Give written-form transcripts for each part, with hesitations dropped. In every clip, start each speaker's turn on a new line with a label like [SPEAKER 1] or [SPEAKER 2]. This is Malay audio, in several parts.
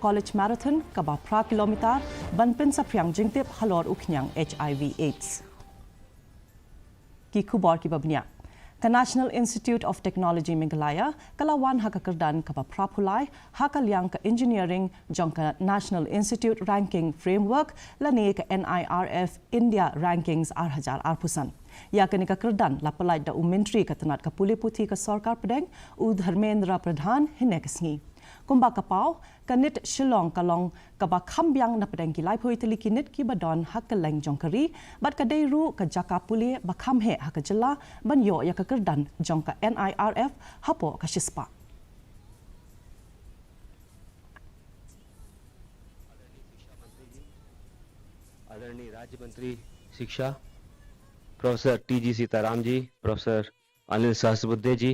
[SPEAKER 1] College Marathon kaba pra kilometer banpin sa priang jingtip halor uknyang HIV/AIDS. Ki khubor ki babnya. Ka National Institute of Technology Meghalaya kalawan hakakerdan kaba prapulai hakalyang ka engineering jong ka National Institute Ranking Framework lani ka NIRF India Rankings 2008. Ya kani ka kerdan lapalai da umentri ka tanat ka puli puthi ka sarkar pedeng u Dharmendra Pradhan hinekasngi. Kumba kapau kanit Shillong kalong kaba kambyang na pedeng kilai phoi teli kinit ki badon hakaleng jongkari bat ka deiru ka jaka puli bakhamhe hakajala banyo ya ka kerdan jongka NIRF hapo ka shispa.
[SPEAKER 2] आदरणीय राज्य मंत्री शिक्षा professor T.G.. Sitaram ji, प्रोफेसर अनिल सहस्रबुद्धे ji,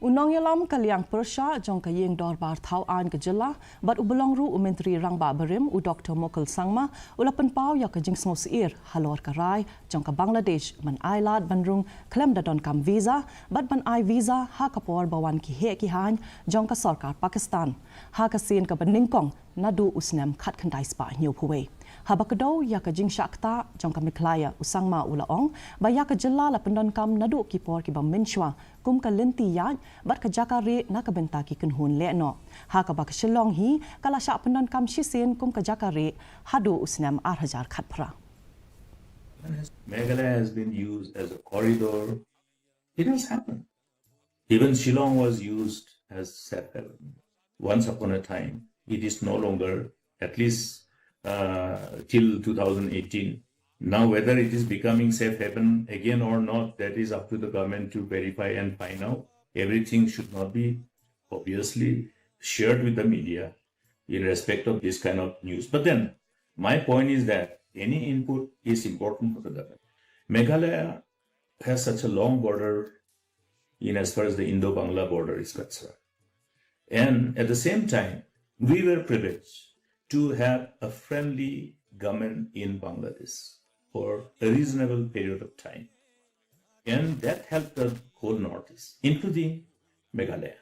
[SPEAKER 1] Unong yalam kaliang persya jong ka yeng dor bar thau an ka jilla bat ubelong ru menteri rangba barim u Dr. Mokul Sangma ulapan pau ya ka jing smos ir halor ka rai jong ka Bangladesh man ailad banrung klem da don kam visa bat ban ai visa ha ka por bawan ki he ki han jong ka sarkar Pakistan ha ka sin ka baningkong nadu usnem khat khandai spa nyu phuwe habakdo ya ka jing shakta jong ka MEGHALAYA usangma ulaong ba ya ka jilla la pendon kam nadu ki por ki bam minchwa kum ka lenti ya bat ka jakare na ka benta ki kunhun le no ha ka ba ka shillong hi kala sha pendon kam shisin kum ka jakare hadu usnem 8000 khat phra.
[SPEAKER 3] Meghalaya has been used as a corridor. It has happened. Even Shillong was used as safe haven once upon a time. It is no longer, at least till 2018. Now, whether it is becoming safe haven again or not, that is up to the government to verify and find out. Everything should not be obviously shared with the media in respect of this kind of news. But then, my point is that any input is important for the government. Meghalaya has such a long border in as far as the Indo-Bangla border is concerned. And at the same time, we were privileged to have a friendly government in Bangladesh for a reasonable period of time. And that helped the whole Northeast, including Meghalaya.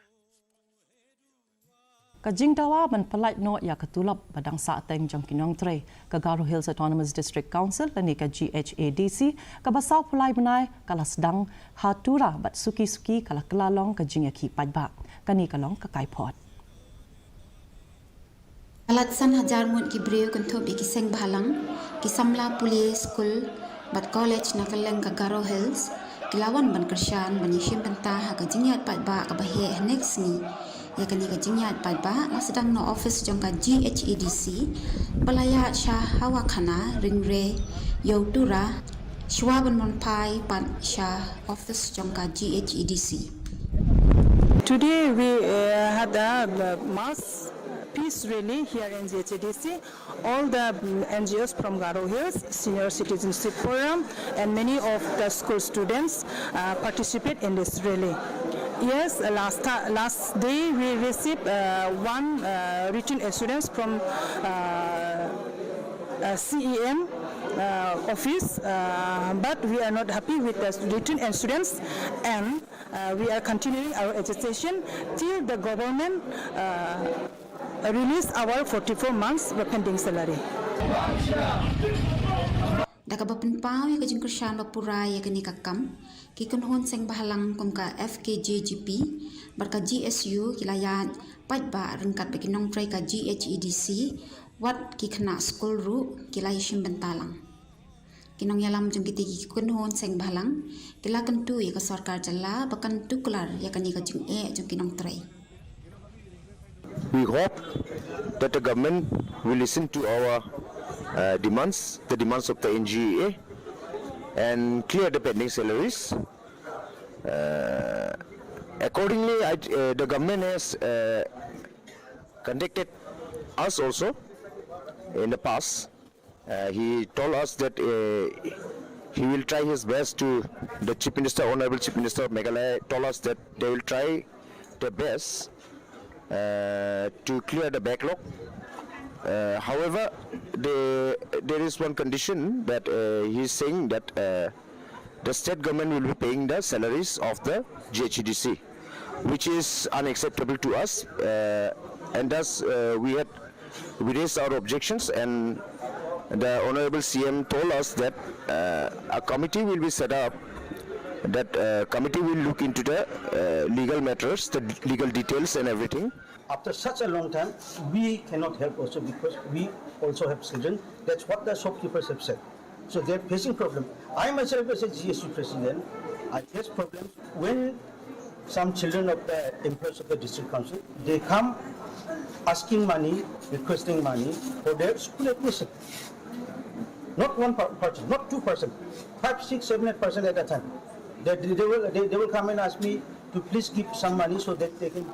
[SPEAKER 1] Kajing dawa ban palait no ya katulap badang sa ateng jong kinong tre ka Garo Hills Autonomous District Council lani ka GHADC ka basaw pulai banai kala sedang hatura bat suki-suki kala kelalong ka jing ki padba kani kalong ka kaipot.
[SPEAKER 4] Alatsan hajar mun ki breu kan thobi ki seng balang ki samla puli school bat college na kaleng ka Garo Hills kilawan ban kersyan ban yishim benta ha ka jingyat padba ka bahe next ni ya kani ka jingyat padba na sedang no office jong ka GHADC balaya sha hawa khana ringre yautura shwaban mon pai pan sha office jong ka GHADC.
[SPEAKER 5] Today we had a mass peace rally here in GHADC. All the NGOs from Garo Hills, Senior Citizenship Forum, and many of the school students participate in this rally. Yes, last day we received one written assurance from CEM office, but we are not happy with the written assurance, and we are continuing our agitation till the government release our 44 months pending salary.
[SPEAKER 4] Dakabapan pau ya kajing kersyan bapura ya kani kakam ki kunhon seng bahalang kum ka FKJGP barka GSU kilayat padba rengkat bekinong try ka GHADC wat ki khana school ru kilay shim bentalang kinong yalam jung kiti ki kunhon seng bahalang kila kentu ya ka sarkar jalla bakan tukular ya kani kajing jung kinong try.
[SPEAKER 6] We hope that the government will listen to our demands, the demands of the NGA, and clear the pending salaries. Accordingly, the government has contacted us also in the past. He told us that he will try his best to, the Chief Minister, Honorable Chief Minister of Meghalaya told us that they will try their best to clear the backlog. However, there is one condition that he is saying that the state government will be paying the salaries of the GHADC. which is unacceptable to us, and thus we raised our objections, and the Honorable CM told us that a committee will be set up. That committee will look into the legal matters, the legal details and everything.
[SPEAKER 7] After such a long time, we cannot help also because we also have children. That's what the shopkeepers have said. So they're facing problems. I myself as a GSU president, I face problems when some children of the employees of the district council, they come asking money, requesting money for their school admission. Not one person, not 2 persons, 5, 6, 7, 8% at a time. They will come and ask me to please give some money so that they can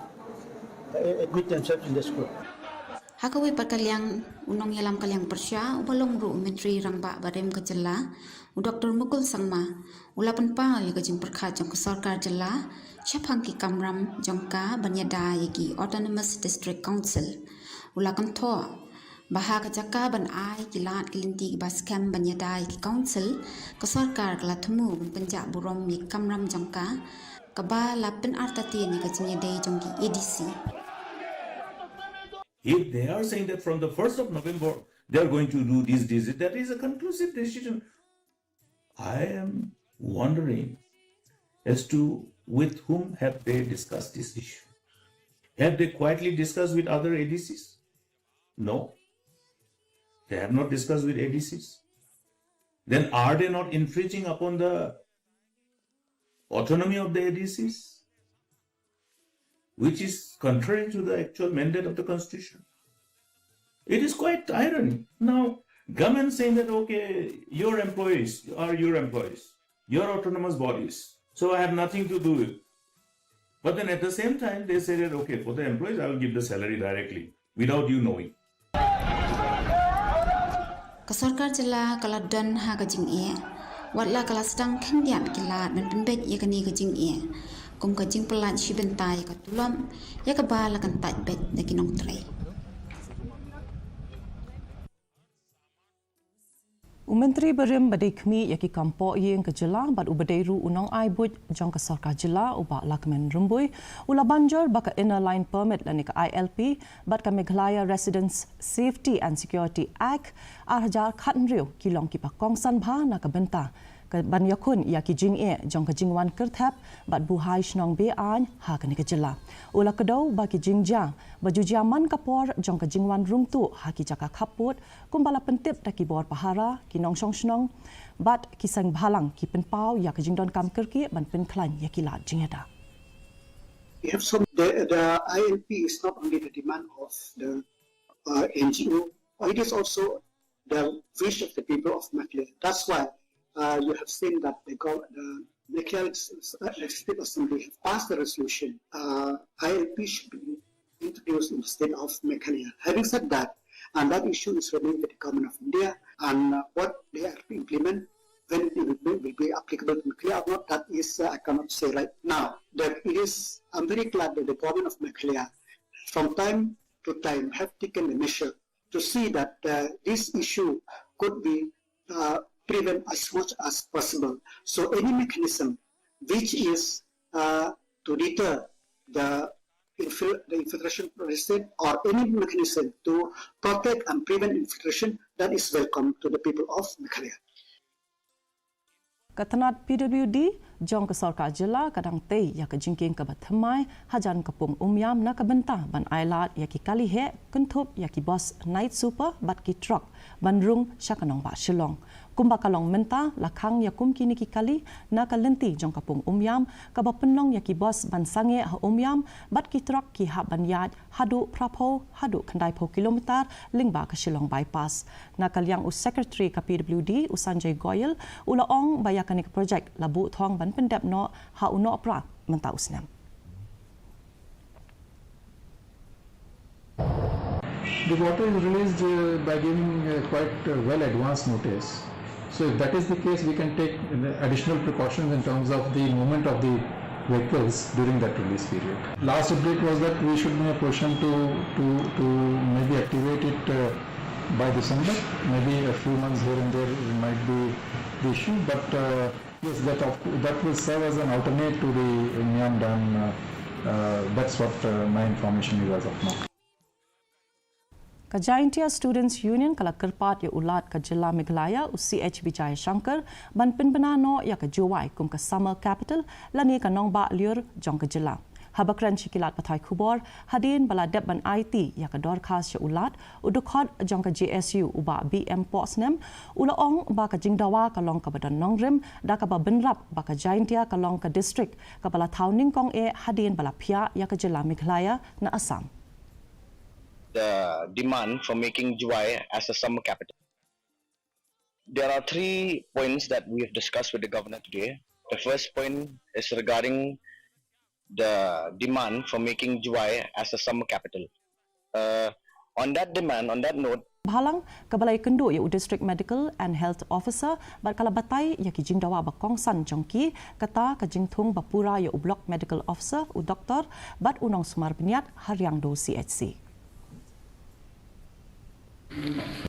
[SPEAKER 7] admit themselves in the school.
[SPEAKER 4] Hakawi perkaliang unong yalam kaliang persya ubalong ru menteri rangba barem ke jela u Dr. Mukul Sangma ulapan pa ya kajing perkha jong ke sarkar jela syapang ki kamram jongka banyada yagi Autonomous District Council ulakan tho baha kajaka ban ai kilat kilinti baskem banyada yagi council ke sarkar kala thumu penja burom mi kamram jongka kaba lapen artati ni kajing yadai jongki ADC.
[SPEAKER 3] If they are saying that from the 1st of November, they are going to do this, that is a conclusive decision. I am wondering as to with whom have they discussed this issue. Have they quietly discussed with other ADCs? No. They have not discussed with ADCs. Then are they not infringing upon the autonomy of the ADCs? Which is contrary to the actual mandate of the Constitution. It is quite ironic. Now, government saying that, okay, your employees are your employees, your autonomous bodies, so I have nothing to do with it. But then at the same time, they say that, okay, for the employees, I will give the salary directly, without you knowing.
[SPEAKER 4] Kasarkar jela kaladan ha kajing e, watla kalasdang kendiam kilat men penbet ya kani kajing e. Kum kajing pelan si bentai ka tulam ya ka bala kan tat bet na kinong tray.
[SPEAKER 1] Menteri Berim badai kami yaki kampo yang ke jela bad ubadai ru unang ai buj jong ke sarkar jela uba lakmen rumbui ula banjor baka inner line permit lani ke ILP bad ka Meghalaya Residents Safety and Security Act arjar khatnriu kilong ki pakong san bha na ka benta ke ban yakun ya ki jing e jong ke jingwan kerthap bad buhai shnong be an ha ka ni ke jela ula kedau ba ki jingja baju jaman kapor jong ke jingwan rungtu ha ki jaka khaput kumbala pentip da ki bor pahara ki nong shong shnong bat ki sang bhalang ki penpau ya ke jingdon kam kerki ban pen klan ya ki lat jingeda.
[SPEAKER 8] We have some the ILP is not only the demand of the NGO, it is also the wish of the people of Meghalaya. That's why you have seen that the Meghalaya State Assembly have passed the resolution. ILP should be introduced in the state of Meghalaya. Having said that, and that issue is remained with the government of India, and what they are to implement, when it will be applicable to Meghalaya or not, that is I cannot say right now. That it is, I'm very glad that the government of Meghalaya, from time to time, have taken the measure to see that this issue could be prevent as much as possible. So any mechanism which is to deter the infiltration resistance or any mechanism to protect and prevent infiltration, that is welcome to the people of Meghalaya.
[SPEAKER 1] Katanat PWD jong ke sarkar jela kadang tei ya ke jingking ke bathamai hajan kapung umyam na kabenta ban ailat ya ki kali he kentup ya ki bos night super bat ki truck bandrung syakanong ba shillong kumba kalong menta lakang ya kum kini ki kali na kalenti jong kapung umyam ka ba penong ya ki bos ban sange ha umyam bat ki truck ki ha ban yad hadu prapo hadu kandai po kilometer lingba ka shillong bypass na kalyang us secretary ka PWD usanjay goyal ulaong bayakan ni project labu thong ban pendap no ha uno pra menta usnam.
[SPEAKER 9] The water is released by giving quite well advanced notice. So if that is the case, we can take additional precautions in terms of the movement of the vehicles during that release period. Last update was that we should be in a position to maybe activate it by December. Maybe a few months here and there might be the issue, but yes, that will serve as an alternate to the Nyam Dam That's what my information is as of now.
[SPEAKER 1] Ka Jaintia Students Union kala kerpat ya ulat ka Jilla Meghalaya u CH Vijay Shankar ban pinbanano ya ka Jowai kum ka Summer Capital lani ka nongba liur jong ka Jilla. Habakran Shikilat Patai Kubor hadin bala dep ban IT ya ka dorkas ya ulat udukod jong ka JSU uba BM Posnem ulaong ba ka jingdawa ka long ka badan nongrim da ka ba benrap ba ka Jaintia ka long ka district ka bala towning kong hadin bala pia ya ka Jilla Meghalaya na Assam.
[SPEAKER 6] The demand for making Juwai as a summer capital. There are 3 points that we have discussed with the governor today. The first point is regarding the demand for making Juwai as a summer capital. On that demand, on that note,
[SPEAKER 1] Bahalang kabalay kendo ya District Medical and Health Officer barkala batay ya kijing dawa ba kongsan jongki kata kajing thung bapura ya Block Medical Officer u Doktor bat unong sumar biniat haryang do CHC.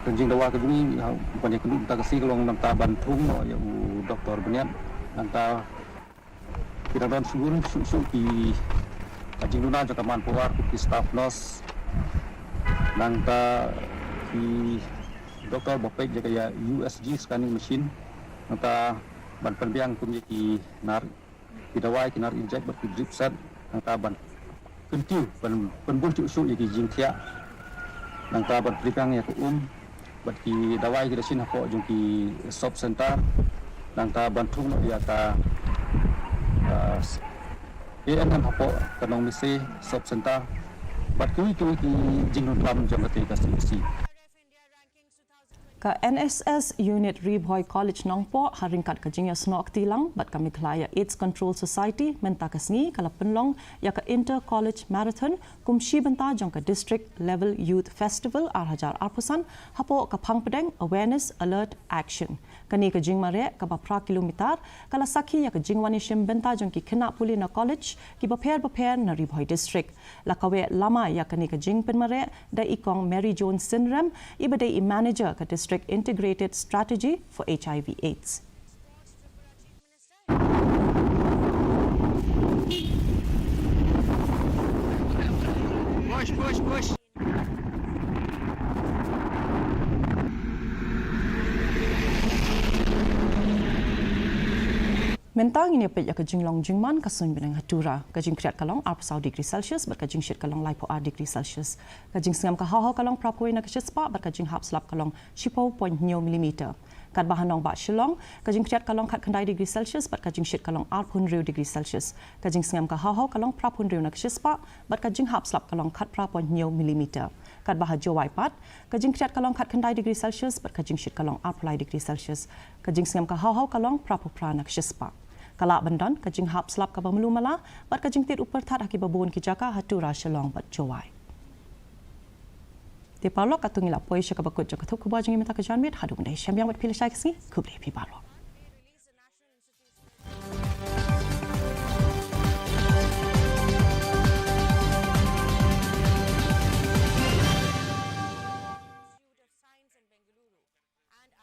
[SPEAKER 10] Kajing dawa kajing banyak kendo ta kasi kalong nanta bantung ya u Doktor biniat nanta kiradan sugun su ki kajing duna jaka manpower ki staff nurse nanta ki doktor bopek jaka ya USG scanning machine nanta ban penbiang kum ki nar ki dawai ki nar inject ber ki drip set nanta ban kentiu ban penbul cu su ki jingtia nanta ban penbiang ya ku ber ki dawai ki dasin hapo jung ki shop center nanta bantung ya ta ANM hapo kanong misi shop center bat kui ki jingun lam jong ka kasi
[SPEAKER 1] Ka NSS Unit Reboy College Nongpo haringkat ka jingya snok tilang bat ka Meghalaya AIDS Control Society menta kasngi kala penlong ya ka Inter College Marathon kum shibanta jong ka District Level Youth Festival arhajar arpusan hapo ka pangpedeng Awareness Alert Action kani ka jing mare ka bapra kilometer kala sakhi ya ka jingwani shimbenta jong ki khena puli na college ki baper na Reboy District lakawe lama ya kani ka jing penmare da ikong Mary Jones Syndrome ibade manager ka District Integrated Strategy for HIV/AIDS.
[SPEAKER 6] push.
[SPEAKER 1] Mentang ini pe ya ka jinglong jingman ka sun binang hatura ka jing kriat kalong arp sau degree Celsius ber ka jing shit kalong laipo a degree Celsius ka jing sngam ka haw kalong prapoi na ka spa ber ka jing hap slap kalong 10.9 mm kat bahanong ba shilong ka jing kriat kalong khat khandai degree Celsius ber ka jing shit kalong arp hunriu degree Celsius ka jing sngam ka haw kalong prap hunriu na ka spa ber ka jing hap slap kalong khat 0.9 mm kat bah jowai pat ka jing kriat kalong khat khandai degree Celsius ber ka jing shit kalong arp lai degree Celsius ka jing sngam ka haw kalong prapu prana ka spa kala bandan ka jing hap slap ka bamlu mala bat ka jing tit upar that aki babon ki jaka hatura shalong bat jowai te palok atungila poisha ka bakut jaka thuk ku ba jing meta ka janmit hadu ndai shamyang bat philishai kisni kubre pi palok